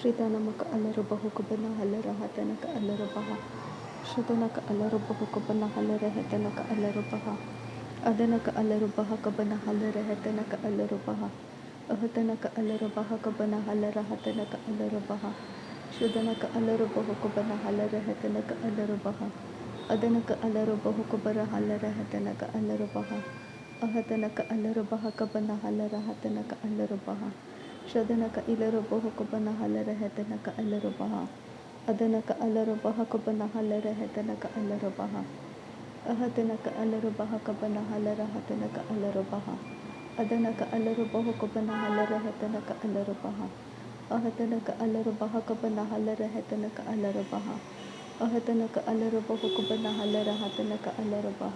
ರಿದನಮಕ ಅಲ್ಲರಬಹುಕುಬನ ಹಲ್ಲರಹತನಕ ಅಲ್ಲರಬಹ ಶುದನಕ ಅಲ್ಲರಬಹುಕುಬನ ಹಲ್ಲರಹತನಕ ಅಲ್ಲರಬಹ ಅದನಕ ಅಲ್ಲರಬಹ ಕಬನ ಹಲ್ಲರಹತನಕ ಅಲ್ಲರಬಹ ಅಹತನಕ ಅಲ್ಲರಬಹ ಕಬನ ಹಲ್ಲರಹತನಕ ಅಲ್ಲರಬಹ ಶುದನಕ ಅಲ್ಲರಬಹುಕುಬನ ಹಲ್ಲರಹತನಕ ಅಲ್ಲರಬಹ ಅದನಕ ಅಲ್ಲರಬಹುಕುಬರ ಹಲ್ಲರಹತನಕ ಅಲ್ಲರಬಹ ಅಹತನಕ ಅಲ್ಲರಬಹ ಕಬನ ಹಲ್ಲರಹತನಕ ಅಲ್ಲರಬಹ ಶದನಕ ಇಲರಬಹುಕುಬನ ಹಲ್ಲರಹತನಕ ಅಲ್ಲರಬಹ ಅದನಕ ಅಲ್ಲರಬಹ ಕಬನ ಹಲ್ಲರಹತನಕ ಅಲ್ಲರಬಹ ಅಹತನಕ ಅಲ್ಲರಬಹ ಕಬನ ಹಲ್ಲರಹತನಕ ಅಲ್ಲರಬಹ ಅದನಕ ಅಲ್ಲರಬಹುಕುಬನ ಹಲ್ಲರಹತನಕ ಅಲ್ಲರಬಹ ಅಹತನಕ ಅಲ್ಲರಬಹ ಕಬನ ಹಲ್ಲರಹತನಕ ಅಲ್ಲರಬಹ ಅಹತನಕ ಅಲ್ಲರಬಹುಕುಬನ ಹಲ್ಲರಹತನಕ ಅಲ್ಲರಬಹ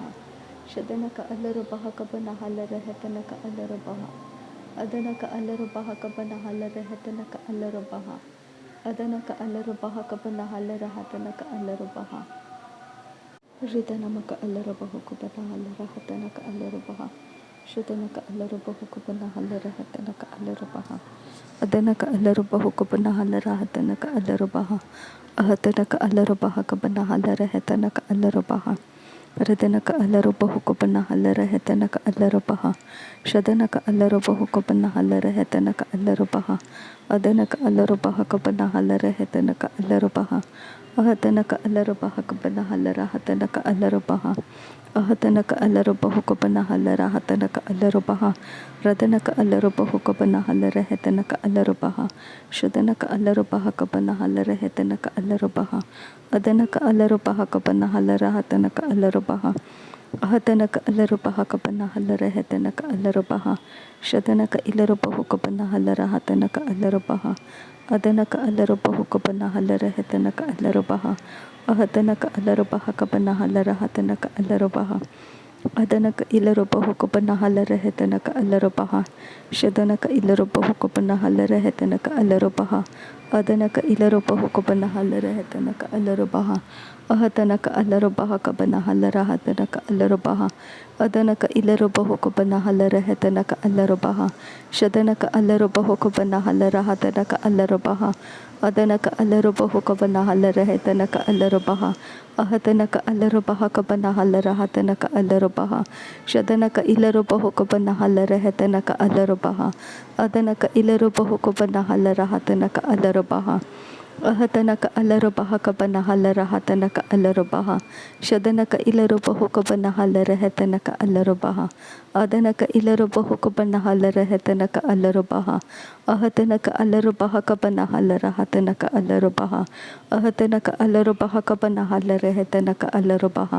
ಶದನಕ ಅಲ್ಲರಬಹ ಕಬನ ಹಲ್ಲರಹತನಕ ಅಲ್ಲರಬಹ ಅದನಕ ಅಲ್ಲರಬಹ ಕಬನ ಹಲ್ಲರಹತನಕ ಅಲ್ಲರಬಹ ಅದನಕ ಅಲ್ಲರಬಹ ಕಬನ ಹಲ್ಲರಹತನಕ ಅಲ್ಲರಬಹ ರಿದನಮಕ ಅಲ್ಲರಬಹುಕುಬನ ಹಲ್ಲರಹತನಕ ಅಲ್ಲರಬಹ ಶುದನಕ ಅಲ್ಲರಬಹುಕುಬನ ಹಲ್ಲರಹತನಕ ಅಲ್ಲರಬಹ ಅದನಕ ಅಲ್ಲರಬಹುಕುಬನ ಹಲ್ಲರಹತನಕ ಅಲ್ಲರಬಹ ಅಹತನಕ ಅಲ್ಲರಬಹ ಕಬನ ಹಲ್ಲರಹತನಕ ಅಲ್ಲರಬಹ ರಿದನಕ ಅಲ್ಲರಬಹುಕುಬನ ಹಲ್ಲರಹತನಕ ಅಲ್ಲರಬಹ ಶದನಕ ಅಲ್ಲರಬಹುಕುಬನ ಹಲ್ಲರಹತನಕ ಅಲ್ಲರಬಹ ಅದನಕ ಅಲ್ಲರಬಹ ಕಬನ ಹಲ್ಲರಹತನಕ ಅಲ್ಲರಬಹ ಅಹತನಕ ಅಲ್ಲರಬಹ ಕಬನ ಹಲ್ಲರಹತನಕ ಅಲ್ಲರಬಹ ಅಹತನಕ ಅಲ್ಲರಬಹುಕುಬನ ಹಲ್ಲರಹತನಕ ಅಲ್ಲರಬಹ ರದನಕ ಅಲ್ಲರಬಹುಕುಬನ ಹಲ್ಲರಹತನಕ ಅಲ್ಲರಬಹ ಶುದನಕ ಅಲ್ಲರಬಹ ಕಬನ ಹಲ್ಲರಹತನಕ ಅಲ್ಲರಬಹ ಅದನಕ ಅಲ್ಲರಬಹ ಕಬನ ಹಲ್ಲರಹತನಕ ಅಲ್ಲರಬಹ ಅಹತನಕ ಅಲ್ಲರಬಹ ಕಬನ ಹಲ್ಲರಹತನಕ ಅಲ್ಲರಬಹ ಶದನಕ ಇಲರಬಹುಕುಬನ ಹಲ್ಲರಹತನಕ ಅಲ್ಲರಬಹ ಅದನಕ ಅಲ್ಲರಬಹುಕುಬನ ಹಲ್ಲರಹತನಕ ಅಲ್ಲರಬಹ ಅಹತನಕ ಅಲ್ಲರಬಹ ಕಬನ ಹಲ್ಲರಹತನಕ ಅಲ್ಲರಬಹ ಅದನಕ ಇಲರಬಹುಕುಬನ ಹಲ್ಲರಹತನಕ ಅಲ್ಲರಬಹ ಶದನಕ ಇಲರಬಹುಕುಬನ ಹಲ್ಲರಹತನಕ ಅಲ್ಲರಬಹ ಅದನಕ ಇಲರಬಹುಕುಬನ ಹಲ್ಲರಹತನಕ ಅಲ್ಲರಬಹ ಅಹತನಕ ಅಲ್ಲರಬಹ ಕಬನ ಹಲ್ಲರಹತನಕ ಅಲ್ಲರಬಹ ಅದನಕ ಇಲರಬಹುಕುಬನ ಹಲ್ಲರಹತನಕ ಅಲ್ಲರಬಹ ಶದನಕ ಅಲ್ಲರಬಹುಕುಬನ ಹಲ್ಲರಹತನಕ ಅಲ್ಲರಬಹ ಅದನಕ ಅಲ್ಲರಬಹುಕುಬನ ಹಲ್ಲರಹತನಕ ಅಲ್ಲರಬಹ ಅಹತನಕ ಅಲ್ಲರಬಹ ಕಬನ ಹಲ್ಲರಹತನಕ ಅಲ್ಲರಬಹ ಶದನಕ ಇಲರಬಹುಕುಬನ ಹಲ್ಲರಹತನಕ ಅಲ್ಲರಬಹ ಅದನಕ ಇಲರಬಹುಕುಬನ ಹಲ್ಲರಹತನಕ ಅಲ್ಲರಬಹ ಅಹತನಕ ಅಲ್ಲರಬಹ ಕಬನ ಹಲ್ಲರಹತನಕ ಅಲ್ಲರಬಹ ಶದನಕ ಇಲರಬಹುಕುಬನ ಹಲ್ಲರಹತನಕ ಅಲ್ಲರಬಹ ಅದನಕ ಇಲರಬಹುಕುಬನ ಹಲ್ಲರಹತನಕ ಅಲ್ಲರಬಹ ಅಹತನಕ ಅಲ್ಲರಬಹ ಕಬನ ಹಲ್ಲರಹತನಕ ಅಲ್ಲರಬಹ ಅಹತನಕ ಅಲ್ಲರಬಹ ಕಬನ ಹಲ್ಲರಹತನಕ ಅಲ್ಲರಬಹ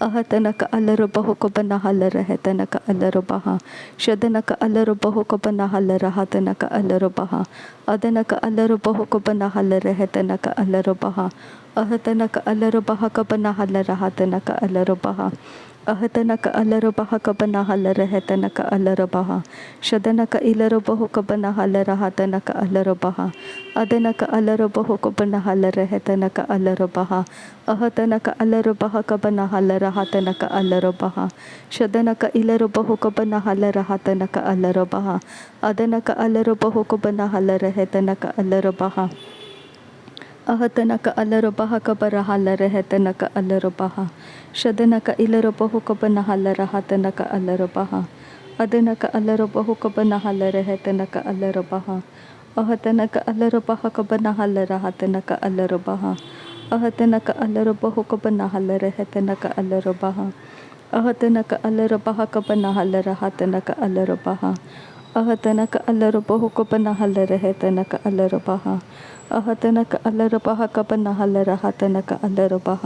ಅಹತನಕ ಅಲ್ಲರಬಹುಕುಬನ ಹಲ್ಲರಹತನಕ ಅಲ್ಲರಬಹ ಶದನಕ ಅಲ್ಲರಬಹುಕುಬನ ಹಲ್ಲರಹತನಕ ಅಲ್ಲರಬಹ ಅದನಕ ಅಲ್ಲರಬಹುಕುಬನ ಹಲ್ಲರಹತನಕ ಅಲ್ಲರಬಹ ಅಹತನಕ ಅಲ್ಲರಬಹ ಕಬನ ಹಲ್ಲರಹತನಕ ಅಲ್ಲರಬಹ ಅಹತನಕ ಅಲ್ಲರಬಹ ಕಬನ ಹಲ್ಲರಹತನಕ ಅಲ್ಲರಬಹ ಶದನಕ ಇಲರಬಹುಕುಬನ ಹಲ್ಲರಹತನಕ ಅಲ್ಲರಬಹ ಅದನಕ ಅಲ್ಲರಬಹುಕುಬನ ಹಲ್ಲರಹತನಕ ಅಲ್ಲರಬಹ ಅಹತನಕ ಅಲ್ಲರಬಹ ಕಬನ ಹಲ್ಲರಹತನಕ ಅಲ್ಲರಬಹ ಶದನಕ ಇಲರಬಹುಕುಬನ ಹಲ್ಲರಹತನಕ ಅಲ್ಲರಬಹ ಅದನಕ ಅಲ್ಲರಬಹುಕುಬನ ಹಲ್ಲರಹತನಕ ಅಲ್ಲರಬಹ ಅಹತನಕ ಅಲ್ಲರಬಹ ಕಬರ ಹಲ್ಲರಹತನಕ ಅಲ್ಲರಬಹ ಶದನಕ ಇಲರಬಹುಕುಬನ ಹಲ್ಲರಹತನಕ ಅಲ್ಲರಬಹ ಅದನಕ ಅಲ್ಲರಬಹುಕುಬನ ಹಲ್ಲರಹತನಕ ಅಲ್ಲರಬಹ ಅಹತನಕ ಅಲ್ಲರಬಹ ಕಬನ ಹಲ್ಲರಹತನಕ ಅಲ್ಲರಬಹ ಅಹತನಕ ಅಲ್ಲರಬಹುಕುಬನ ಹಲ್ಲರಹತನಕ ಅಲ್ಲರಬಹ ಅಹತನಕ ಅಲ್ಲರಬಹ ಕಬನ ಹಲ್ಲರಹತನಕ ಅಲ್ಲರಬಹ ಅಹತನಕ ಅಲ್ಲರಬಹುಕುಬನ ಹಲ್ಲರಹತನಕ ಅಲ್ಲರಬಹ ಅಹತನಕ ಅಲ್ಲರಬಹ ಕಬನ ಹಲ್ಲರಹತನಕ ಅಲ್ಲರಬಹ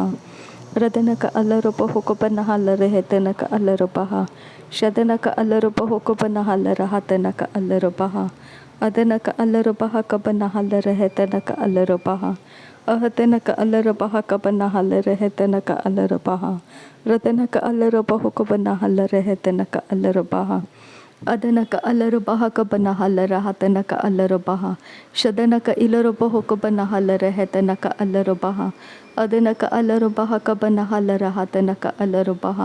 ರದನಕ ಅಲ್ಲರಬಹುಕುಬನ ಹಲ್ಲರಹತನಕ ಅಲ್ಲರಬಹ ಶದನಕ ಅಲ್ಲರಬಹುಕುಬನ ಹಲ್ಲರಹತನಕ ಅಲ್ಲರಬಹ ಅದನಕ ಅಲ್ಲರಬಹ ಕಬನ ಹಲ್ಲರಹತನಕ ಅಲ್ಲರಬಹ ಅಹತನಕ ಅಲ್ಲರಬಹ ಕಬನ ಹಲ್ಲರಹತನಕ ಅಲ್ಲರಬಹ ರದನಕ ಅಲ್ಲರಬಹುಕುಬನ ಹಲ್ಲರಹತನಕ ಅಲ್ಲರಬಹ ಅದನಕ ಅಲ್ಲರಬಹ ಕಬನ ಹಲ್ಲರಹತನಕ ಅಲ್ಲರಬಹ ಶದನಕ ಇಲರಬಹುಕುಬನ ಹಲ್ಲರಹತನಕ ಅಲ್ಲರಬಹ ಅದನಕ ಅಲ್ಲರಬಹ ಕಬನ ಹಲ್ಲರಹತನಕ ಅಲ್ಲರಬಹ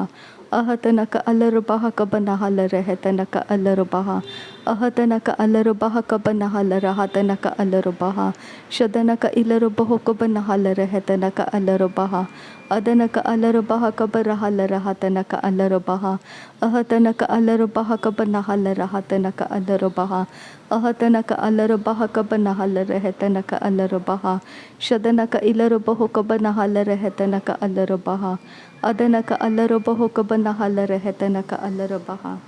ಅಹತನಕ ಅಲ್ಲರಬಹ ಕಬನ ಹಲ್ಲರಹತನಕ ಅಲ್ಲರಬಹ Ahatanaka alarubaha kabanahalarahatanaka alarubaha. Shadanaka ilarubaho kabanahalarahatanaka alarubaha. Adanaka alarubaha kabarahalarahatanaka alarubaha. Ahatanaka alarubaha kabanahalarahatanaka alarubaha. Ahatanaka alarubaha kabanahalarahatanaka alarubaha. Shadanaka ilarubaho kabanahalarahatanaka alarubaha. Adanaka alarubaho kabanahalarahatanaka alarubaha.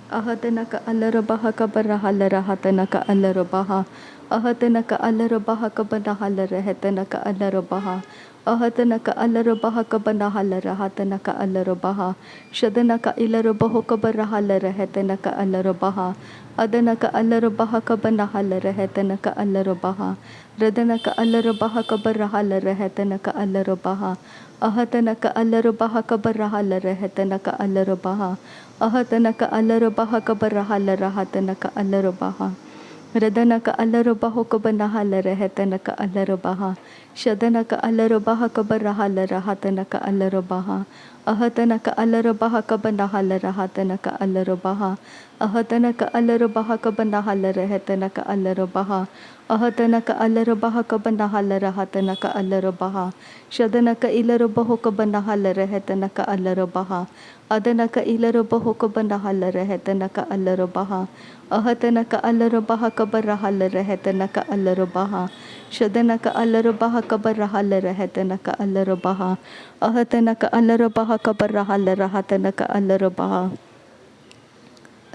Ahatanaka alarabaha kabarahalarahatanaka alarabaha. Ahatanaka alarabaha kabanahalarahatanaka alarabaha. Ahatanaka alarabaha kabanahalarahatanaka alarabaha. Shadanaka ilarabaho kabarahalarahatanaka alarabaha. Adanaka alarabaha kabanahalarahatanaka alarabaha. Radanaka alarabaha kabarahalarahatanaka alarabaha. Ahatanaka alarabaha kabarahalarahatanaka alarabaha. Ahatanaka alarabaha kabarahalarahatanaka alarabaha. Radanaka alarabaho kabanahalarahatanaka alarabaha. Shadanaka alarabaha kabarahalarahatanaka alarabaha. Ahatanaka alarabaha kabanahalarahatanaka alarabaha. Ahatanaka alarabaha kabanahalarahatanaka alarabaha. Ahatanaka alarabaha kabanahalarahatanaka alarabaha. Shadanaka ilarabaho kabanahalarahatanaka alarabaha. Adanaka ilarabaho kabanahalarahatanaka alarabaha. Ahatanaka alarabaha kabarahalarahatanaka alarabaha. Shadanaka alarabaha kabarahalarahatanaka alarabaha. Ahatanaka alarabaha kabarahalarahatanaka alarabaha.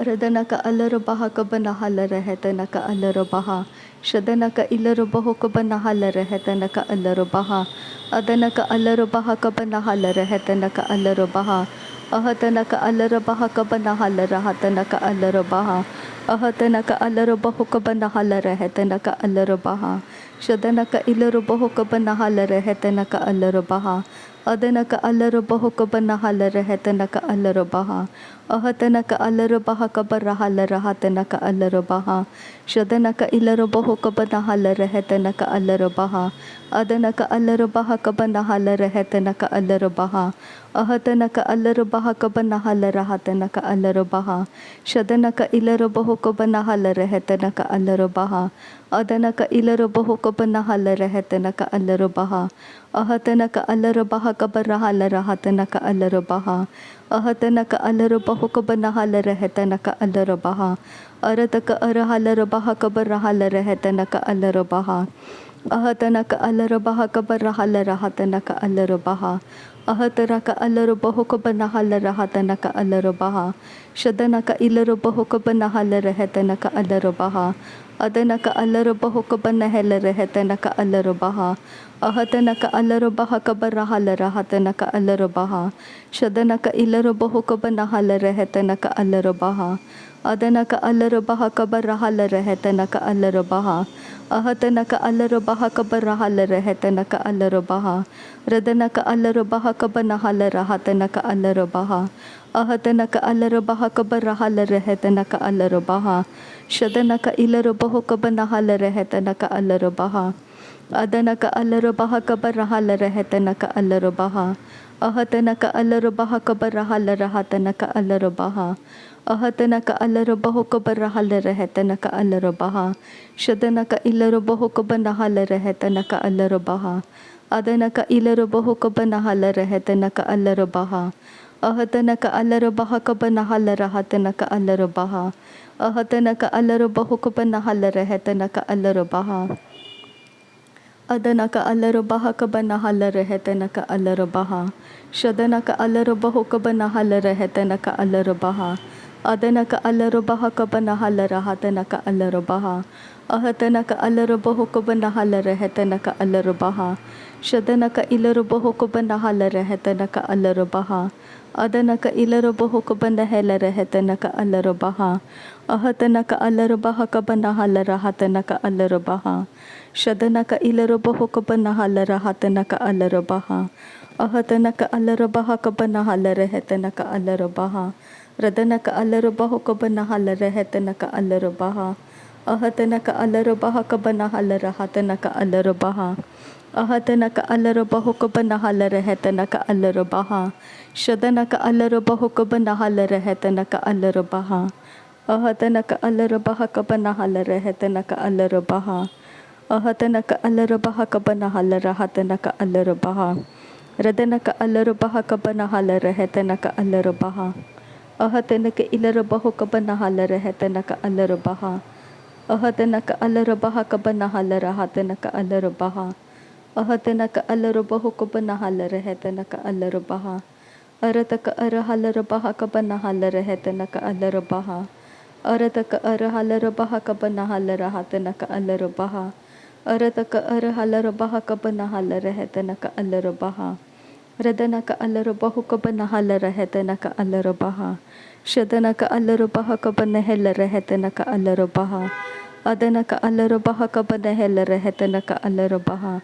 Radanaka alarabaha kabanahalarahatanaka alarabaha. Shadanaka ilarabaho kabanahalarahatanaka alarabaha. Adanaka alarabaha kabanahalarahatanaka alarabaha. Ahatanaka alarabaha kabanahalarahatanaka alarabaha. Ahatanaka alarabaho kabanahalarahatanaka alarabaha. Shadanaka ilarabaho kabanahalarahatanaka alarabaha. Adanaka alarabaho kabanahalarahatanaka alarabaha. Ahatanaka alarabaha kabarahalarahatanaka alarabaha. Shadanaka ilarabaho kabanahalarahatanaka alarabaha. Adanaka alarabaha kabanahalarahatanaka alarabaha. Ahatanaka alarabaha kabanahalarahatanaka alarabaha. Shadanaka ilarabaho kabanahalarahatanaka alarabaha. Adanaka ilarabaho kabanahalarahatanaka alarabaha. Ahatanaka alarabaha kabarahalarahatanaka alarabaha. Ahatanaka alarabaho kabanahalarahatanaka alarabaha. Arataka arahalarabaha kabarahalarahatanaka alarabaha. Ahatanaka alarabaha kabarahalarahatanaka alarabaha. Ahataraka alarabaho kabanahalarahatanaka alarabaha. Shadanaka ilarabaho kabanahalarahatanaka alarabaha. Adanaka alarabaho kabanahalarahatanaka alarabaha. Ahatanaka alarabaha kabarahalarahatanaka alarabaha. Shadanaka ilarabaho kabanahalarahatanaka alarabaha. Adanaka alarabaha kabarahalarahatanaka alarabaha. Ahatanaka alarabaha kabarahalarahatanaka alarabaha. Radanaka alarabaha kabanahalarahatanaka alarabaha. Ahatanaka alarabaha kabarahalarahatanaka alarabaha. Shadanaka ilarabaho kabanahalarahatanaka alarabaha. Adanaka alarabaha kabarahalarahatanaka alarabaha. Ahatanaka alarabaha kabarahalarahatanaka alarabaha. Ahatanaka alarabaho kabarahalarahatanaka alarabaha. Shadanaka ilarabaho kabanahalarahatanaka alarabaha. Adanaka ilarabaho kabanahalarahatanaka alarabaha. Ahatanaka alarabaha kabanahalarahatanaka alarabaha. Ahatanaka alarabaho kabanahalarahatanaka alarabaha. Adanaka alarabaha kabanahalarahatanaka alarabaha. Shadanaka alarabaho kabanahalarahatanaka alarabaha. Adanaka alarabaha kabanahalarahatanaka alarabaha. Ahatanaka alarabaho kabanahalarahatanaka alarabaha. Shadanaka ilarabaho kabanahalarahatanaka alarabaha. Adanaka ilarabaho kabanahalarahatanaka alarabaha. Ahatanaka alarabaha kabanahalarahatanaka alarabaha. Shadanaka ilarabaho kabanahalarahatanaka alarabaha. Ahatanaka alarabaha kabanahalarahatanaka alarabaha. Radanaka alarabaho kabanahalarahatanaka alarabaha. Ahatanaka alarabaha kabanahalarahatanaka alarabaha. Ahatanaka alarabaho kabanahalarahatanaka alarabaha. Shadanaka alarabaho kabanahalarahatanaka alarabaha. Ahatana ka alarabaha ka banahalara hetana ka alarabaha. Ahatana ka alarabaha ka banahalara hatana ka alarabaha. Radana ka alarabaha ka banahalara hetana ka alarabaha. Ahatana ka ilarabaho ka banahalara hetana ka alarabaha. Ahatana ka alarabaha ka banahalara hatana ka alarabaha. Ahatana ka alarabaho ka banahalara hetana ka alarabaha. Arata ka arahalarabaha ka banahalara hetana ka alarabaha. Arata ka arahalarabaha ka banahalara hatana ka alarabaha. Arata ka arahalarabaha ka banahalara hetana ka alarabaha. Radana ka alarabaho ka banahalara hetana ka alarabaha. Shadana ka alarabaha ka banahalara hetana ka alarabaha. Adana ka alarabaha ka banahalara hetana ka alarabaha.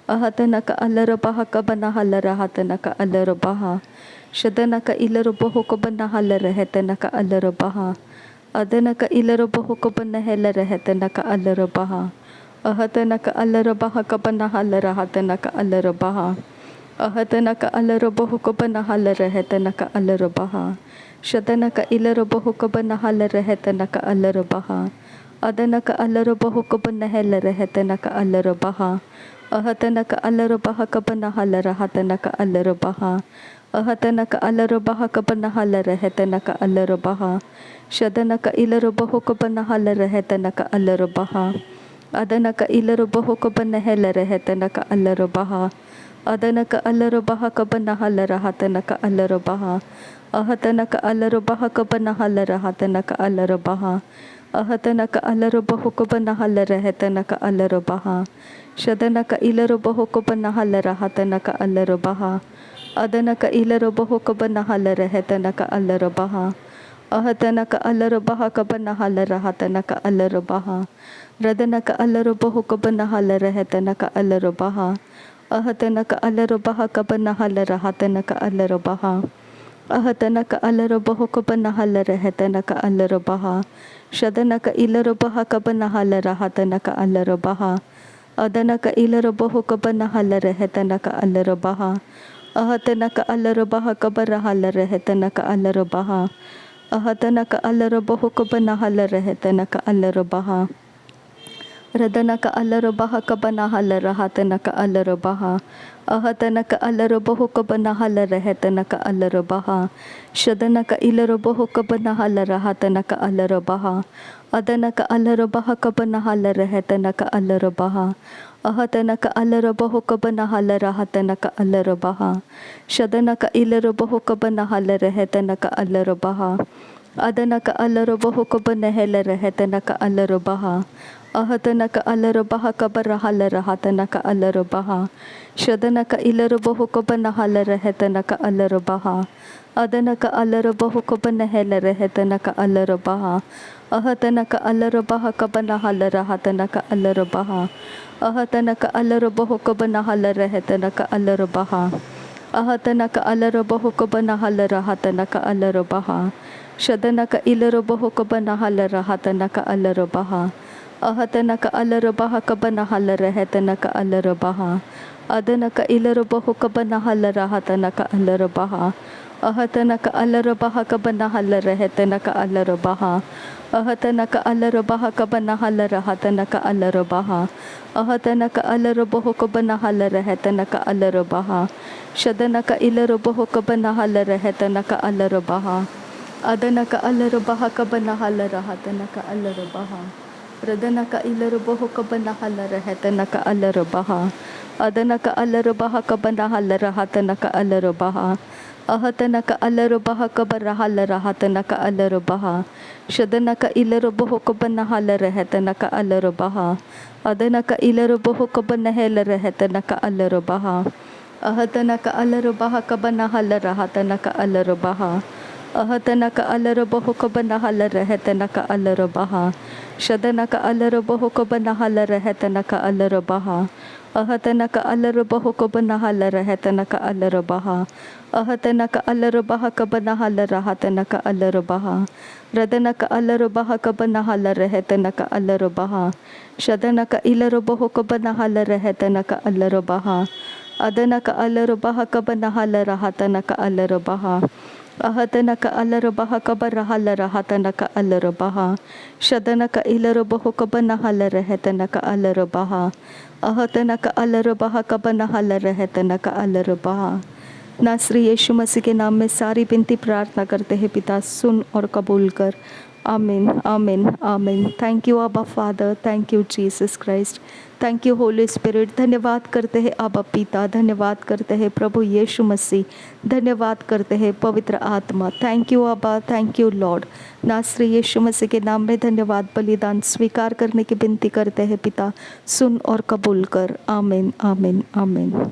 Ahatana ka alarabaha ka banahalara hatana ka alarabaha. Shadana ka ilarabaho ka banahalara hetana ka alarabaha. Adana ka ilarabaho ka banahalara hetana ka alarabaha. Ahatana ka alarabaha ka banahalara hatana ka alarabaha. Ahatana ka alarabaho ka banahalara hetana ka alarabaha. Shadana ka ilarabaho ka banahalara hetana ka alarabaha. Adana ka alarabaho ka banahalara hetana ka alarabaha. Ahatana ka alarabaha ka banahalara hatana ka alarabaha. Ahatana ka alarabaha ka banahalara hetana ka alarabaha. Shadana ka ilarabaho ka banahalara hetana ka alarabaha. Adana ka ilarabaho ka banahalara hetana ka alarabaha. Adana ka alarabaha ka banahalara hatana ka alarabaha. Ahatana ka alarabaha ka banahalara hatana ka alarabaha. Ahatana ka alarabaho ka banahalara hetana ka alarabaha. Shadana ka ilarabaho ka banahalara hatana ka alarabaha. Adana ka ilarabaho ka banahalara hetana ka alarabaha. Ahatana ka alarabaha ka banahalara hatana ka alarabaha. Radana ka alarabaho ka banahalara hetana ka alarabaha. Ahatana ka alarabaha ka banahalara hatana ka alarabaha. Ahatana ka alarabaho ka banahalara hetana ka alarabaha. Shadana ka ilarabaha ka banahalara hatana ka alarabaha. Adana ka ilarabaho ka banahalara hetana ka alarabaha. Ahatana ka alarabaha ka banahalara hetana ka alarabaha. Ahatana ka alarabaho ka banahalara hetana ka alarabaha. Radana ka alarabaha ka banahalara hatana ka alarabaha. Ahatana ka alarabaho ka banahalara hetana ka alarabaha. Shadana ka ilarabaho ka banahalara hatana ka alarabaha. Adana ka alarabaha ka banahalara hetana ka alarabaha. Ahatana ka alarabaho ka banahalara hatana ka alarabaha. Shadana ka ilarabaho ka banahalara hetana ka alarabaha. Adana ka alarabaho ka banahalara hetana ka alarabaha. Ahatana ka alarabaha ka banahalara hatana ka alarabaha. Shadana ka ilarabaho ka banahalara hetana ka alarabaha. Adana ka alarabaho ka banahalara hetana ka alarabaha. Ahatana ka alarabaha ka banahalara hatana ka alarabaha. Ahatana ka alarabaho ka banahalara hetana ka alarabaha. Ahatana ka alarabaho ka banahalara hatana ka alarabaha. Shadana ka ilarabaho ka banahalara hatana ka alarabaha. Ahatana ka alarabaha ka banahalara hetana ka alarabaha. Adana ka ilarabaho ka banahalara hatana ka alarabaha. Ahatana ka alarabaha ka banahalara hetana ka alarabaha. Ahatana ka alarabaha ka banahalara hatana ka alarabaha. Ahatana ka alarabaho ka banahalara hetana ka alarabaha. Shadana ka ilarabaho ka banahalara hetana ka alarabaha. Adana ka alarabaha ka banahalara hatana ka alarabaha. Radana ka ilarabaho ka banahalara hetana ka alarabaha. Adana ka alarabaha ka banahalara hatana ka alarabaha. Ahatana ka alarabaha ka banahalara hatana ka alarabaha. Shadana ka ilarabaho ka banahalara hetana ka alarabaha. Adana ka ilarabaho ka banahalara hetana ka alarabaha. Ahatana ka alarabaha ka banahalara hatana ka alarabaha. Ahatana ka alarabaho ka banahalara hetana ka alarabaha. Shadana ka alarabaho ka banahalara hetana ka alarabaha. Ahatana ka alarabaho ka banahalara hetana ka alarabaha. Ahatana ka alarabaha ka banahalara hatana ka alarabaha. Radana ka alarabaha ka banahalara hetana ka alarabaha. Shadana ka ilarabaho ka banahalara hetana ka alarabaha. Adana ka alarabaha ka banahalara hatana ka alarabaha. Ahatanaka alarabaha kabarahalarahatanaka alarabaha. Shadanaka ilarabaho kabanahalarehetanaka alarabaha. Ahatanaka alarabaha kabanahalarehetanaka alarabaha. नासरी यीशु मसीह के नाम में सारी विनती प्रार्थना करते हैं पिता, सुन और कबूल कर। आमीन आमीन आमीन। थैंक यू आबा father, thank you Jesus Christ, thank you Holi spirit. धन्यवाद करते हैं आबा पिता, धन्यवाद करते हैं प्रभु यीशु मसीह, धन्यवाद करते हैं पवित्र आत्मा। थैंक यू आबा, थैंक यू लॉर्ड। नासरी यीशु मसीह के नाम में धन्यवाद। बलिदान स्वीकार करने की विनती करते हैं पिता, सुन और कबूल कर। आमीन आमीन आमीन।